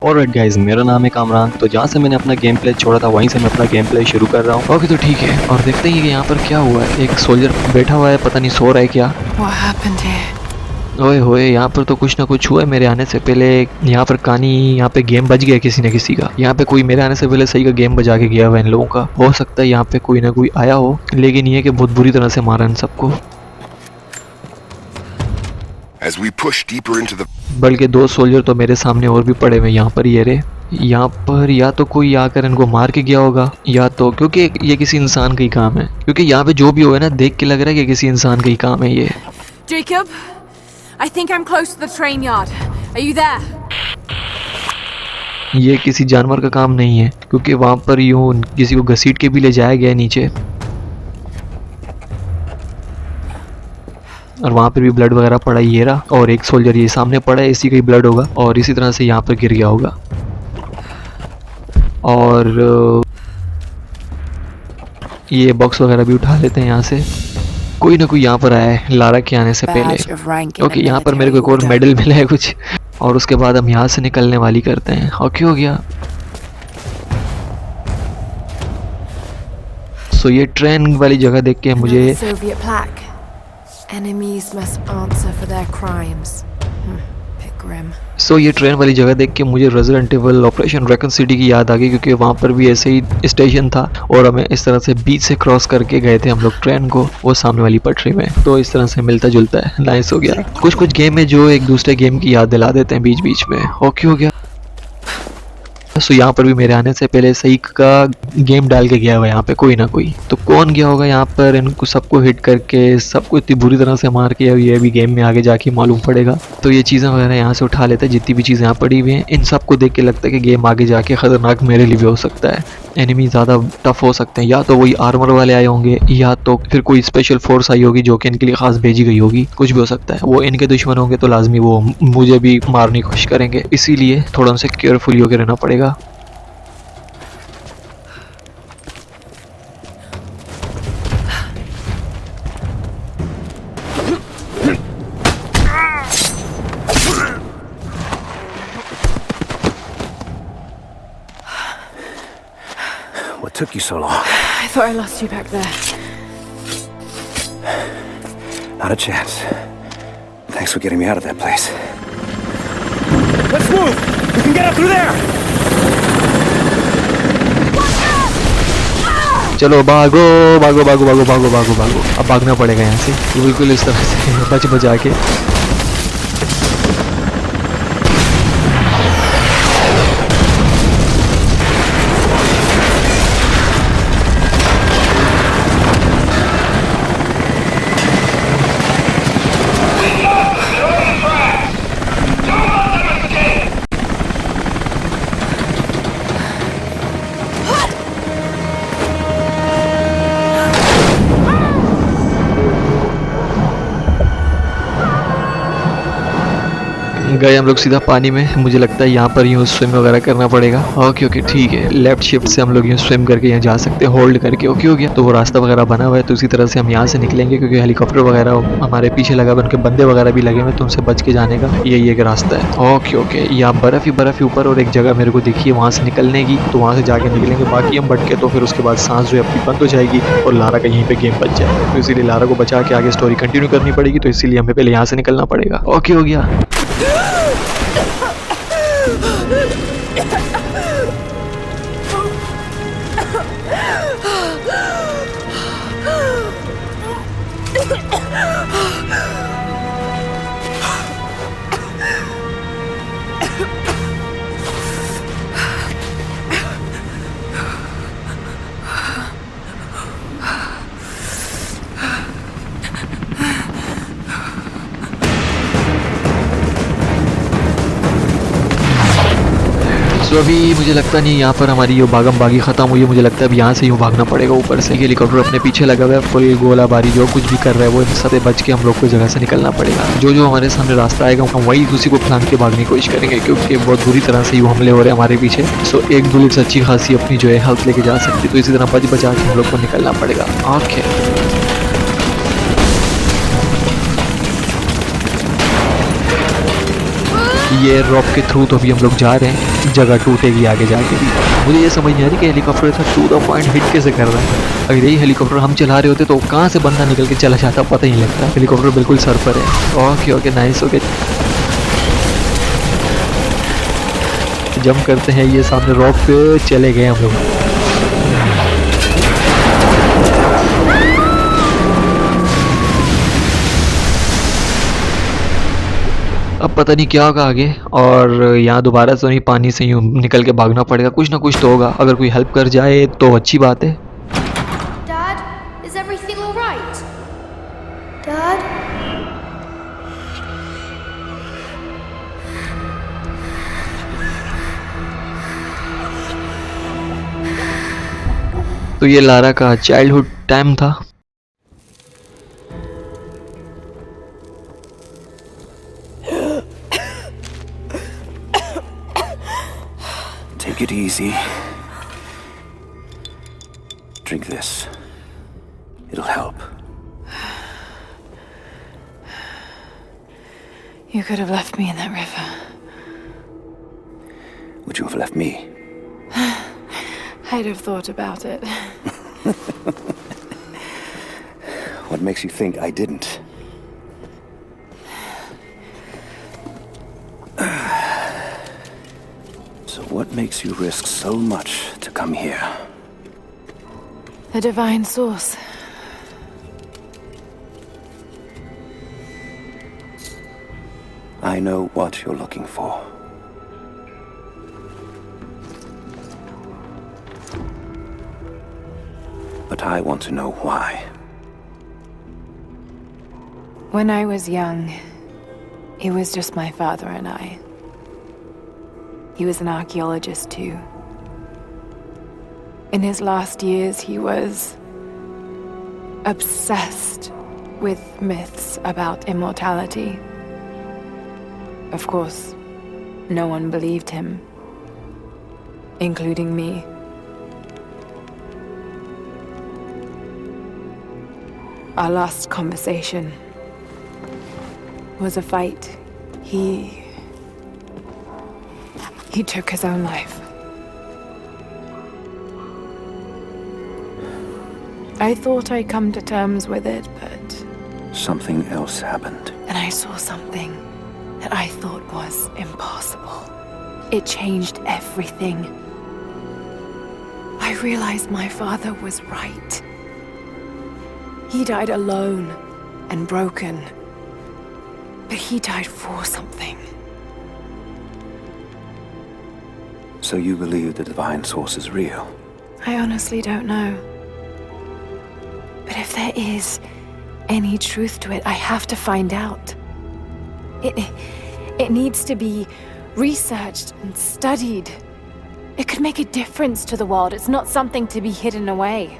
Alright guys, मेरा नाम है कामरान। तो जहाँ से मैंने अपना गेम प्ले छोड़ा था वहीं से मैं अपना गेम प्ले शुरू कर रहा हूँ। ओके तो ठीक है, और देखते हैं कि यहाँ पर क्या हुआ है। एक सोल्जर बैठा हुआ है, पता नहीं सो रहा है क्या। What happened here? ओए होए, यहाँ पर तो कुछ ना कुछ हुआ है मेरे आने से पहले। यहाँ पर कहानी, यहाँ पे गेम बज गया किसी न किसी का। यहाँ पे कोई मेरे आने से पहले सही का गेम बजा के गया हुआ इन लोगों का। हो सकता है यहाँ पे कोई ना कोई आया हो, लेकिन ये कि बहुत बुरी तरह से मारा इन सबको। As we push deeper into the बल्कि दो सोल्जर तो मेरे सामने और भी पड़े हुए यहाँ पर। ये रे, यहाँ पर या तो कोई आकर इनको मार के गया होगा, या तो क्योंकि ये किसी इंसान का ही काम है। क्योंकि यहाँ पे जो भी हुआ है ना, देख के लग रहा है कि किसी इंसान का ही काम है ये। Jacob, I think I'm close to the train yard. Are you there? ये किसी जानवर का काम नहीं है, क्योंकि वहाँ पर यूं किसी को घसीट के भी ले जाया गया है नीचे, और वहाँ पर भी ब्लड वगैरह पड़ा ही ये रहा। और एक सोल्जर ये सामने पड़ा है, इसी का ही ब्लड होगा, और इसी तरह से यहाँ पर गिर गया होगा। और ये बॉक्स वगैरह भी उठा लेते हैं यहाँ से। कोई ना कोई यहाँ पर आया है लारा के आने से पहले। Badge of rank in okay, a यहाँ पर मेरे को एक और military मेडल order. मिला है कुछ, और उसके बाद हम यहाँ से निकलने वाली करते हैं। ओके हो गया। सो ये ट्रेन वाली जगह देख के मुझे Another Soviet plaque. Enemies must answer for their crimes. Bit grim. ये ट्रेन वाली जगह देख के मुझे Resident Evil Operation Raccoon City की याद आ गई, क्योंकि वहाँ पर भी ऐसे ही स्टेशन था और हमें इस तरह से बीच से क्रॉस करके गए थे हम लोग ट्रेन को, वो सामने वाली पटरी में। तो इस तरह से मिलता जुलता है। नाइस हो गया। कुछ गेम है जो एक दूसरे गेम की याद दिला देते हैं बीच बीच में। ओके हो गया। यहाँ पर भी मेरे आने से पहले सही का गेम डाल के गया हुआ यहाँ पे कोई ना कोई। तो कौन गया होगा यहाँ पर इनको सबको हिट करके, सबको इतनी बुरी तरह से मार के। ये भी गेम में आगे जाके मालूम पड़ेगा। तो ये चीज़ें वगैरह यहाँ से उठा लेते हैं, जितनी भी चीज़ें यहाँ पड़ी हुई हैं। इन सबको देख के लगता है कि गेम आगे जाके ख़तरनाक मेरे लिए भी हो सकता है। एनिमी ज़्यादा टफ हो सकते हैं, या तो वही आर्मर वाले आए होंगे, या तो फिर कोई स्पेशल फोर्स आई होगी जो कि इनके लिए खास भेजी गई होगी। कुछ भी हो सकता है। वो इनके दुश्मन होंगे तो लाजमी वो मुझे भी मारने की कोशिश करेंगे, इसीलिए थोड़ा उनसे केयरफुली होकर रहना पड़ेगा। What took you so long? I thought I lost you back there. Not a chance. Thanks for getting me out of that place. Let's move! We can get up through there! चलो भागो भागो भागो भागो भागो भागो भागो। अब भागना पड़ेगा यहाँ से, ये बिल्कुल इस तरह से बच बचा के। गए हम लोग सीधा पानी में। मुझे लगता है यहाँ पर यूँ स्विम वगैरह करना पड़ेगा। ओके ओके ठीक है, लेफ्ट शिफ्ट से हम लोग यूँ स्विम करके यहाँ जा सकते हैं, होल्ड करके। ओके हो गया। तो वो रास्ता वगैरह बना हुआ है, तो उसी तरह से हम यहाँ से निकलेंगे, क्योंकि हेलीकॉप्टर वगैरह हमारे पीछे लगा हुआ, उनके बंदे वगैरह भी लगे हुए, तो उनसे बच के जाने का यही एक रास्ता है। ओके ओके, यहाँ बर्फ़ ही ऊपर, और एक जगह मेरे को दिखी है वहाँ से निकलने की, तो वहाँ से जाके निकलेंगे। बाकी हम भटके तो फिर उसके बाद सांस जो है अपनी बंद हो जाएगी और लारा का यहीं पर गेम बच जाए। तो इसीलिए लारा को बचा के आगे स्टोरी कंटिन्यू करनी पड़ेगी, तो इसीलिए हमें पहले यहाँ से निकलना पड़ेगा। ओके हो गया। तो अभी मुझे लगता नहीं यहाँ पर हमारी ये भागम भागी ख़त्म हुई है। मुझे लगता है अब यहाँ से यूँ भागना पड़ेगा ऊपर से। हेलीकॉप्टर अपने पीछे लगा हुआ है, फुल गोलाबारी जो कुछ भी कर रहा है वो, इन सबसे बच के हम लोग को जगह से निकलना पड़ेगा। जो हमारे सामने रास्ता आएगा हम वही उसी को फांद के भागने की कोशिश करेंगे, क्योंकि बहुत बुरी तरह से यूँ हमले हो रहे हैं हमारे पीछे। सो एक बुलेट अच्छी खासी अपनी जो है हेल्थ लेके जा सकती है, तो इसी तरह बच बचा के हम लोग को निकलना पड़ेगा। ओके ये रॉक के थ्रू तो अभी हम लोग जा रहे हैं, जगह टूटेगी आगे जाके भी। मुझे ये समझ नहीं आ रही कि हेलीकॉप्टर ऐसा टू द पॉइंट हिट कैसे कर रहा है। अगर यही हेलीकॉप्टर हम चला रहे होते तो कहाँ से बंदा निकल के चला जाता पता ही नहीं लगता। हेलीकॉप्टर बिल्कुल सर पर है। Okay okay nice. Okay jump करते हैं, ये सामने रॉक पे चले गए हम लोग। अब पता नहीं क्या होगा आगे, और यहाँ दोबारा से नहीं पानी से यूँ निकल के भागना पड़ेगा। कुछ ना कुछ तो होगा, अगर कोई हेल्प कर जाए तो अच्छी बात है। Dad, is everything all right? Dad? तो ये लारा का चाइल्डहुड टाइम था। Take it easy. Drink this. It'll help. You could have left me in that river. Would you have left me? I'd have thought about it. What makes you think I didn't? So what makes you risk so much to come here? The divine source. I know what you're looking for. But I want to know why. When I was young, it was just my father and I. He was an archaeologist too. In his last years, he was obsessed with myths about immortality. Of course, no one believed him, including me. Our last conversation was a fight. He took his own life. I thought I'd come to terms with it, but Something else happened. then I saw something that I thought was impossible. It changed everything. I realized my father was right. He died alone and broken, but he died for something. So you believe the divine source is real? I honestly don't know. But if there is any truth to it, I have to find out. It needs to be researched and studied. It could make a difference to the world. It's not something to be hidden away.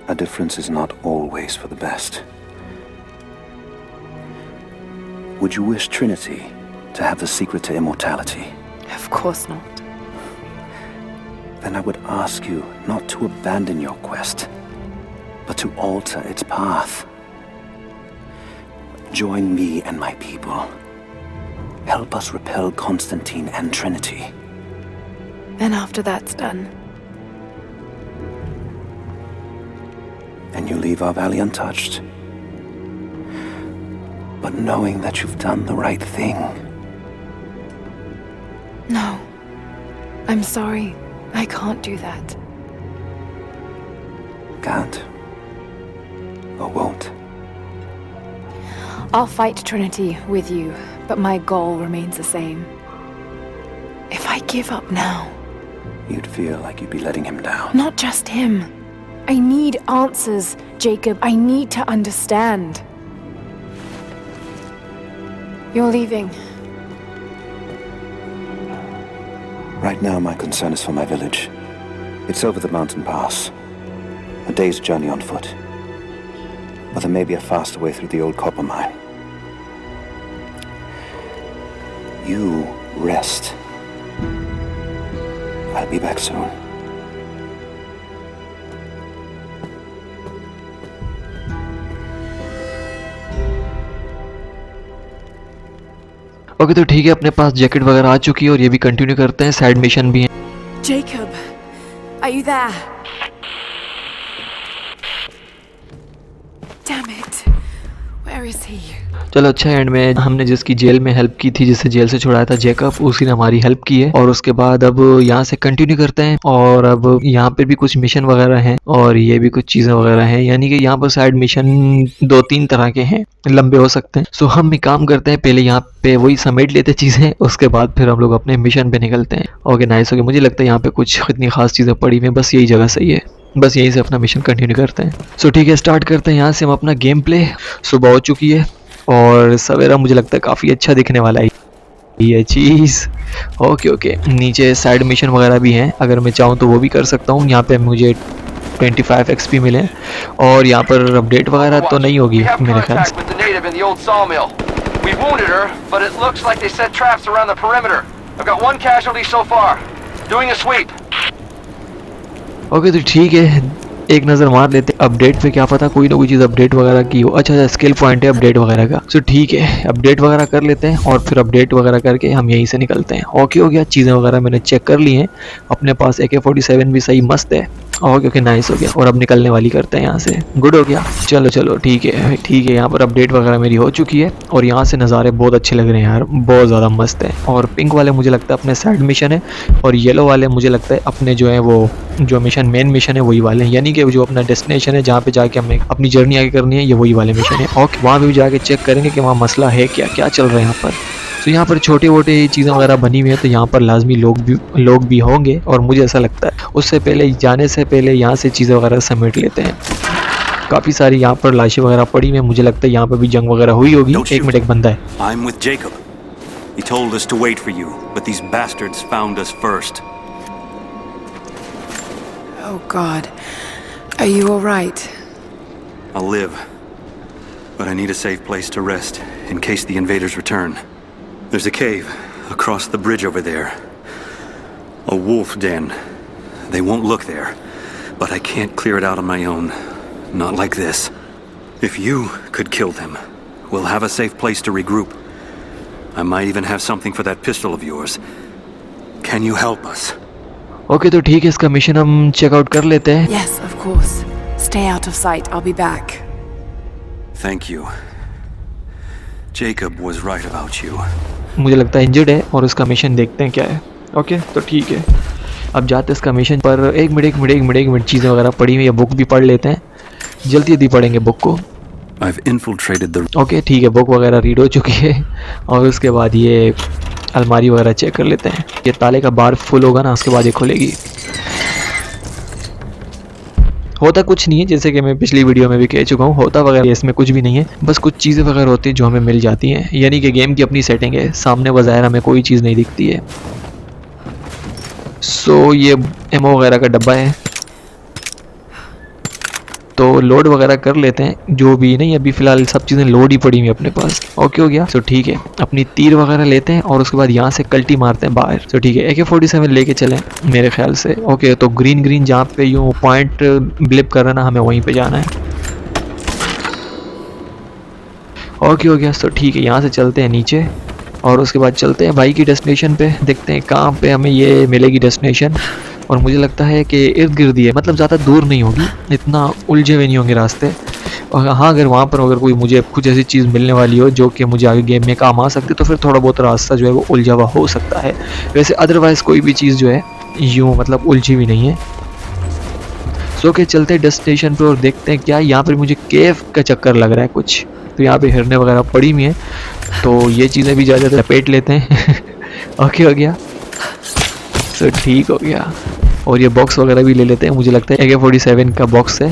A difference is not always for the best. Would you wish Trinity to have the secret to immortality? Of course not. Then I would ask you not to abandon your quest, but to alter its path. Join me and my people. Help us repel Constantine and Trinity. Then after that's done, And you leave our valley untouched. But knowing that you've done the right thing. no. I'm sorry. I can't do that. Can't. Or won't. I'll fight Trinity with you, but my goal remains the same. If I give up now, You'd feel like you'd be letting him down. not just him. I need answers, Jacob. I need to understand. You're leaving. Right now, my concern is for my village. It's over the mountain pass. A day's journey on foot. But there may be a faster way through the old copper mine. You rest. I'll be back soon. Okay तो ठीक है, अपने पास jacket वगैरह आ चुकी है और ये भी कंटिन्यू करते हैं, साइड मिशन भी है। Jacob, are you there? Damn it. Where is he? चलो अच्छा, एंड में हमने जिसकी जेल में हेल्प की थी, जिसे जेल से छुड़ाया था जैकब, उसी ने हमारी हेल्प की है। और उसके बाद अब यहाँ से कंटिन्यू करते हैं और अब यहाँ पे भी कुछ मिशन वगैरह हैं और ये भी कुछ चीज़ें वगैरह हैं, यानी कि यहाँ पर साइड मिशन 2-3 तरह के हैं, लंबे हो सकते हैं। सो हम एक काम करते हैं, पहले यहाँ पे वही समेट लेते चीज़ें, उसके बाद फिर हम लोग अपने मिशन पे निकलते हैं। ओके नाइस, ओके मुझे लगता है यहाँ पे कुछ इतनी खास चीज़ें पड़ी हुई हैं, बस यही जगह सही है, बस यहीं से अपना मिशन कंटिन्यू करते हैं। सो ठीक है, स्टार्ट करते हैं यहाँ से हम अपना गेम प्ले। सुबह हो चुकी है और सवेरा मुझे लगता है काफ़ी अच्छा दिखने वाला है ये चीज़। ओके ओके, नीचे साइड मिशन वगैरह भी हैं, अगर मैं चाहूँ तो वो भी कर सकता हूँ। यहाँ पे मुझे 25 XP मिले और यहाँ पर अपडेट वगैरह तो नहीं होगी We have मेरे ख्याल contact से। with the native in the old sawmill. We wounded her, but it looks like they set traps around the perimeter. I've got 1 casualty so far. Doing a sweep. Okay तो ठीक है, एक नज़र मार लेते हैं अपडेट पे, क्या पता कोई ना कोई चीज़ अपडेट वगैरह की हो। अच्छा अच्छा, स्किल पॉइंट है अपडेट वगैरह का। सो ठीक है, अपडेट वगैरह कर लेते हैं और फिर अपडेट वगैरह करके हम यहीं से निकलते हैं। ओके हो गया, चीज़ें वगैरह मैंने चेक कर ली हैं, अपने पास AK-47 भी सही मस्त है। ओके ओके नाइस हो गया, और अब निकलने वाली करते हैं यहाँ से। गुड हो गया, चलो चलो ठीक है ठीक है। यहाँ पर अपडेट वगैरह मेरी हो चुकी है और यहाँ से नज़ारे बहुत अच्छे लग रहे हैं यार, बहुत ज़्यादा मस्त है। और पिंक वाले मुझे लगता है अपने साइड मिशन है और येलो वाले मुझे लगता है अपने जो है वो जो मिशन मेन मिशन है वही वाले हैं, यानी कि जो अपना डेस्टिनेशन है जहाँ पे जाके हमें अपनी जर्नी आगे करनी है, ये वही वाले मिशन है। और वहाँ पे भी जाके चेक करेंगे कि वहाँ मसला है क्या क्या चल रहा है यहाँ पर। तो यहाँ पर छोटे मोटे चीज़ें वगैरह बनी हुई हैं, तो यहाँ पर लाजमी लोग भी होंगे और मुझे ऐसा लगता है उससे पहले जाने से पहले यहाँ से चीज़ें वगैरह समेट लेते हैं। काफ़ी सारी यहाँ पर लाशें वगैरह पड़ी हुई हैं, मुझे लगता है यहाँ पर भी जंग वगैरह हुई होगी। Don't एक मिनट, एक बंदा है। I'm with Jacob. He told us to wait for you, but these bastards found us first. Oh God. Are you all right? I'll live, but I need a safe place to rest in case the invaders return. There's a cave across the bridge over there. A wolf den. They won't look there, but I can't clear it out on my own. Not like this. If you could kill them, we'll have a safe place to regroup. I might even have something for that pistol of yours. Can you help us? Okay तो ठीक है, इसका mission हम checkout कर लेते हैं। Yes, of course. Stay out of sight. I'll be back. Thank you. Jacob was right about you. मुझे लगता है इंजर्ड है और उसका मिशन देखते हैं क्या है। ओके तो ठीक है, अब जाते हैं इसका मिशन पर। एक मिनट चीज़ें वगैरह पड़ी हुई है, बुक भी पढ़ लेते हैं, जल्दी पढ़ेंगे बुक को। I've infiltrated the... ओके ठीक है, बुक वगैरह रीड हो चुकी है और उसके बाद ये अलमारी वगैरह चेक कर लेते हैं। ये ताले का बार फुल होगा ना, उसके बाद ये खुलेगी। होता कुछ नहीं है, जैसे कि मैं पिछली वीडियो में भी कह चुका हूँ, होता वगैरह इसमें कुछ भी नहीं है, बस कुछ चीज़ें वगैरह होती हैं जो हमें मिल जाती हैं, यानी कि गेम की अपनी सेटिंग है, सामने बज़ाहिर हमें कोई चीज़ नहीं दिखती है। सो ये एमओ वगैरह का डब्बा है, तो लोड वगैरह कर लेते हैं। जो भी नहीं, अभी फ़िलहाल सब चीज़ें लोड ही पड़ी हुई अपने पास। ओके हो गया, सो ठीक है, अपनी तीर वगैरह लेते हैं और उसके बाद यहाँ से कल्टी मारते हैं बाहर। तो ठीक है, AK-47 लेके चलें मेरे ख्याल से। ओके तो ग्रीन जहाँ पे यूँ पॉइंट ब्लिप कर रहा है ना, हमें वहीं पे जाना है। ओके हो गया, सो ठीक है, यहाँ से चलते हैं नीचे और उसके बाद चलते हैं भाई की डेस्टिनेशन पे, देखते हैं कहाँ पे हमें ये मिलेगी डेस्टिनेशन। और मुझे लगता है कि इर्द गिर्द ही है, मतलब ज़्यादा दूर नहीं होगी, इतना उलझे हुए नहीं होंगे रास्ते। और हाँ, अगर वहाँ पर अगर कोई मुझे कुछ ऐसी चीज़ मिलने वाली हो जो कि मुझे आगे गेम में काम आ सकती, तो फिर थोड़ा बहुत रास्ता जो है वो उलझा हुआ हो सकता है। वैसे अदरवाइज़ कोई भी चीज़ जो है यूँ मतलब उलझी भी नहीं है। सो के चलते हैं डेस्टिनेशन पर और देखते हैं क्या यहाँ पर मुझे केव का चक्कर लग रहा है कुछ। तो यहाँ पे हिरने वगैरह पड़ी हुई हैं, तो ये चीज़ें भी ज़्यादा लपेट लेते हैं। ओके हो गया, तो ठीक हो गया। और ये बॉक्स वगैरह भी ले लेते हैं, मुझे लगता है AK-47 का बॉक्स है।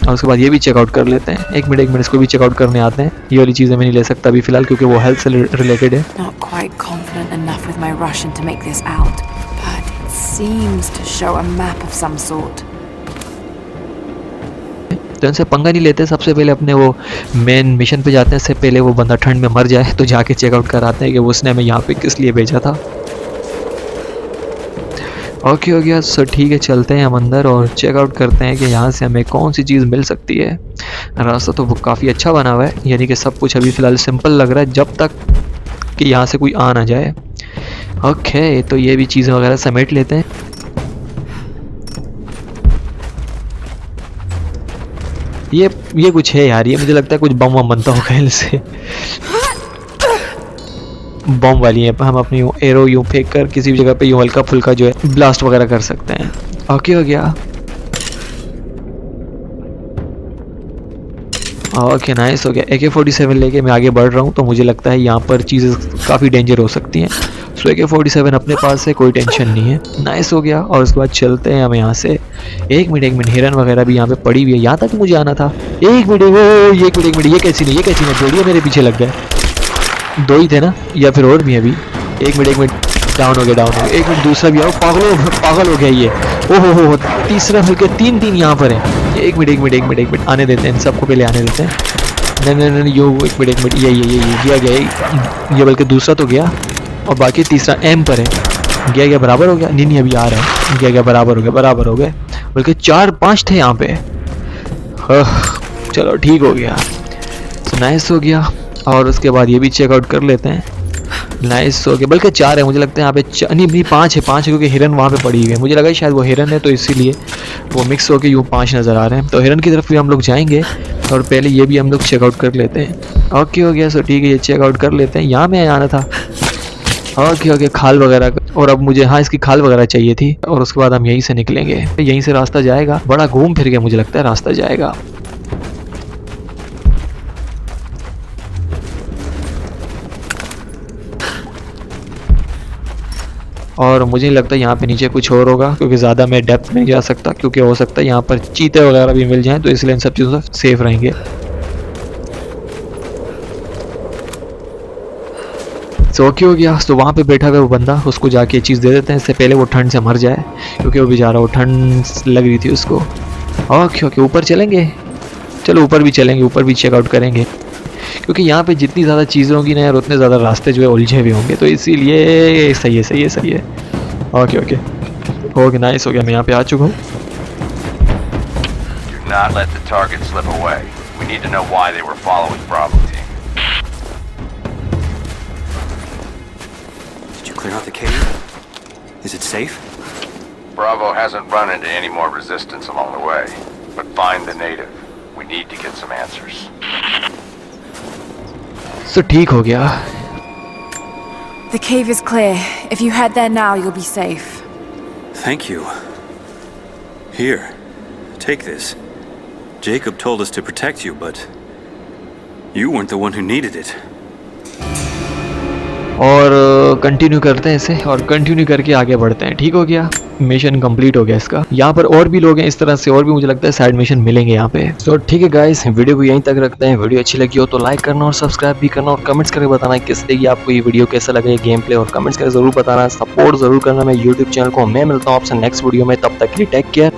और उसके बाद ये भी चेकआउट कर लेते हैं। एक मिनट इसको भी चेकआउट करने आते हैं। ये वाली चीज़ें मैं नहीं ले सकता अभी फ़िलहाल, क्योंकि वो हेल्थ से रिलेटेड है। Not quite confident enough with my Russian to make this out, but it seems to show a map of some sort. तो इनसे पंगा नहीं लेते, सबसे पहले अपने वो मेन मिशन पे जाते हैं। इससे पहले वो बंदा ठंड में मर जाए तो जाके चेकआउट कराते हैं कि उसने हमें यहाँ पे किस लिए भेजा था। ओके हो गया। सो ठीक है, चलते हैं हम अंदर और चेकआउट करते हैं कि यहाँ से हमें कौन सी चीज़ मिल सकती है। रास्ता तो वो काफ़ी अच्छा बना हुआ है, यानी कि सब कुछ अभी फ़िलहाल सिंपल लग रहा है जब तक कि यहाँ से कोई आ ना जाए। ओके, तो ये भी चीज़ें वगैरह समेट लेते हैं। ये कुछ है यार, ये मुझे लगता है कुछ बम वम बनता होगा इनसे। बम वाली है, हम अपनी एरो यूं फेंक कर किसी भी जगह पे यूं हल्का फुल्का जो है ब्लास्ट वगैरह कर सकते हैं। ओके हो गया। ओके नाइस हो गया। AK-47 लेके मैं आगे बढ़ रहा हूँ, तो मुझे लगता है यहाँ पर चीज़ें काफ़ी डेंजर हो सकती हैं। सो AK-47 अपने पास है, कोई टेंशन नहीं है। नाइस हो गया। और उसके बाद चलते हैं हम यहाँ से। एक मिनट, हिरन वगैरह भी यहाँ पे पड़ी हुई है, यहाँ तक मुझे आना था। एक मिनट, ये कैसी नहीं जोड़िए मेरे पीछे लग गए। दो ही थे ना, या फिर और भी अभी? एक मिनट, डाउन हो गया। एक मिनट, दूसरा भी आओ। पागल हो गया ये। ओहो, तीसरा मिलकर तीन यहाँ पर है। एक मिनट, आने देते हैं, इन सबको पहले आने देते हैं। नहीं, यो एक मिनट, ये गया। ये बल्कि दूसरा तो गया और बाकी तीसरा M पर है। गया बराबर हो गया। नहीं अभी आ रहा है। गया बराबर हो गए। बल्कि 4-5 थे यहाँ पे। चलो ठीक हो गया। नाइस हो गया। और उसके बाद ये भी चेकआउट कर लेते हैं। नाइस हो गया। बल्कि 4 है, मुझे लगता है यहाँ पे नहीं 5 है क्योंकि हिरन वहाँ पे पड़ी हुई है। मुझे लगा शायद वो हिरन है, तो इसीलिए वो मिक्स होकर यूँ 5 नज़र आ रहे हैं। तो हिरन की तरफ भी हम लोग जाएंगे और पहले ये भी हम लोग चेकआउट कर लेते हैं। ओके हो गया। सो ठीक है, ये चेकआउट कर लेते हैं। यहाँ में आना था। ओके, खाल वगैरह। और अब मुझे इसकी खाल वगैरह चाहिए थी। और उसके बाद हम यहीं से निकलेंगे। यहीं से रास्ता जाएगा, बड़ा घूम फिर के मुझे लगता है रास्ता जाएगा। और मुझे नहीं लगता यहाँ पे नीचे कुछ और होगा, क्योंकि ज़्यादा मैं डेप्थ में नहीं जा सकता, क्योंकि हो सकता है यहाँ पर चीते वगैरह भी मिल जाएं, तो इसलिए इन सब चीज़ों से सेफ रहेंगे। सो ओके हो गया। तो वहाँ पे बैठा हुआ वो बंदा, उसको जाके चीज़ दे देते हैं, इससे पहले वो ठंड से मर जाए, क्योंकि वो बेचारा वो ठंड लग रही थी उसको। ओके, ऊपर चलेंगे। चलो ऊपर भी चलेंगे, ऊपर भी चेकआउट करेंगे, क्योंकि यहाँ पे जितनी ज़्यादा चीज़ें होंगी ना यार, उतने ज़्यादा रास्ते जो है उलझे हुए होंगे, तो इसीलिए सही है। ओके नाइस हो गया। मैं यहाँ पे आ चुका हूँ। Do not let the target slip away. We need to know why they were following Bravo team. Did you clear out the cave? Is it safe? Bravo hasn't run into any more resistance along the way, but find the native. We need to get some answers. सो ठीक हो गया। The cave is clear. If you head there now, you'll be safe. Thank you. Here, take this. Jacob told us to protect you, but you weren't the one who needed it. और continue करते हैं इसे, और continue करके आगे बढ़ते हैं। ठीक हो गया, मिशन कंप्लीट हो गया इसका। यहाँ पर और भी लोग हैं इस तरह से, और भी मुझे लगता है साइड मिशन मिलेंगे यहाँ पे। तो ठीक है गाइस, वीडियो को यहीं तक रखते हैं। वीडियो अच्छी लगी हो तो लाइक करना और सब्सक्राइब भी करना, और कमेंट्स करके बताना किस तरह की आपको ये वीडियो कैसा लगे, गेम प्ले, और कमेंट्स करके जरूर बताना। सपोर्ट जरूर करना मैं यूट्यूब चैनल को। मैं मिलता हूँ आपसे नेक्स्ट वीडियो में, तब तक के लिए टेक केयर।